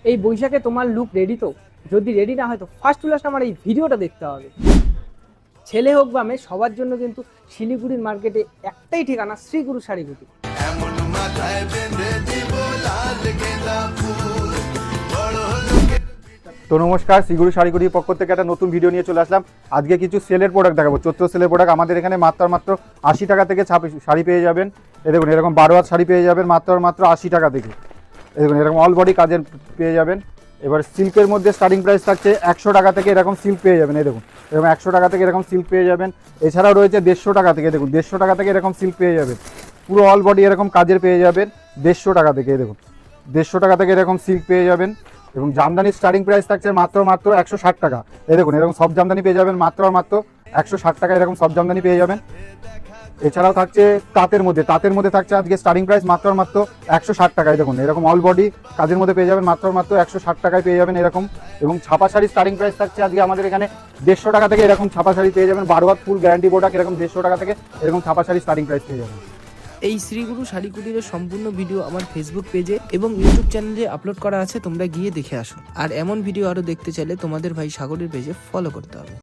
এই বৈশাখে তোমার লুক রেডি তো? যদি রেডি না হয় তো ফার্স্ট টু লাস্ট আমার এই ভিডিওটা দেখতে হবে। ছেলে হোক বা মেয়ে, সবার জন্য কিন্তু শিলিগুড়ির মার্কেটে একটাই ঠিকানা, শ্রীগুরু শাড়ি বুটিক। তো নমস্কার, শ্রীগুরু শাড়িগুড়ির পক্ষ থেকে একটা নতুন ভিডিও নিয়ে চলে আসলাম। আজকে কিছু সেলের প্রোডাক্ট দেখাবো, চৈত্র সেলের প্রোডাক্ট। আমাদের এখানে মাত্র 80 টাকা থেকে শাড়ি পেয়ে যাবেন। এ দেখুন, এরকম 12 হাত শাড়ি পেয়ে যাবেন মাত্র 80 টাকা থেকে। এ দেখুন, এরকম অল বডি কাজের পেয়ে যাবেন। এবার সিল্কের মধ্যে স্টার্টিং প্রাইস থাকছে 100 টাকা থেকে, এরকম সিল্ক পেয়ে যাবেন। এই দেখুন, এরকম 100 টাকা থেকে এরকম সিল্ক পেয়ে যাবেন। এছাড়াও রয়েছে 150 টাকা থেকে, দেখুন 150 টাকা থেকে এরকম সিল্ক পেয়ে যাবেন। পুরো অল বডি এরকম কাজের পেয়ে যাবেন 150 টাকা থেকে। এই দেখুন, 150 টাকা থেকে এরকম সিল্ক পেয়ে যাবেন। এবং জামদানির স্টার্টিং প্রাইস থাকছে মাত্র 160 টাকা। এই দেখুন, এরকম সব জামদানি পেয়ে যাবেন মাত্র 160 টাকা, এরকম সব জামদানি পেয়ে যাবেন। এছাড়াও থাকছে তাঁতের মধ্যে থাকছে আজকে স্টার্টিং প্রাইস মাত্র 160 টাকায়। দেখুন, এরকম অল বডি কাজের মধ্যে পেয়ে যাবেন মাত্র 160 টাকায় পেয়ে যাবেন এরকম। এবং ছাপা শাড়ি স্টার্টিং প্রাইস থাকছে আজকে আমাদের এখানে 150 টাকা থেকে, এরকম ছাপা শাড়ি পেয়ে যাবেন 12 হাত ফুল গ্যারান্টি প্রোডাক্ট, এরকম 150 টাকা থেকে এরকম ছাপা শাড়ি স্টার্টিং প্রাইস পেয়ে যাবেন। এই শ্রীগুরু শাড়ি কুটিরের সম্পূর্ণ ভিডিও আমার ফেসবুক পেজে এবং ইউটিউব চ্যানেলে আপলোড করা আছে, তোমরা গিয়ে দেখে আসো। আর এমন ভিডিও আরো দেখতে চাইলে তোমাদের ভাই সাগরের পেজে ফলো করতে হবে।